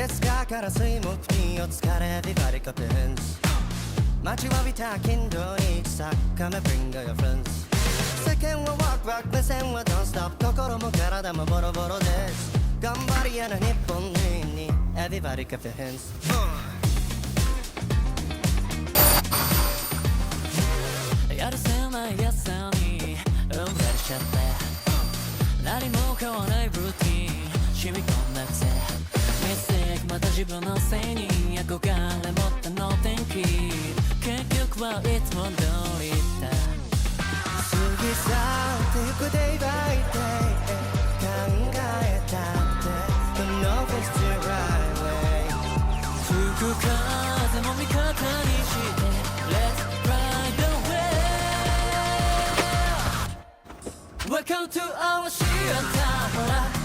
月火から水木金曜疲れビバリカペンス待ちわびた金土日サッカー bring your friends 世間はワクワク目線は don't stop 心も体もボロボロです頑張り屋な日本人に Everybody clap your hands やるせないやつさにうんざりしちゃって何も変わらないルーティン染み込んだ癖ミステーキまた自分のせいに憧れ持ったの天気結局はいつも通りだ過ぎ去ってゆく day by day 考えたって Don't know if it's the right way 吹く風も味方にして Let's ride away Welcome to our theater ほら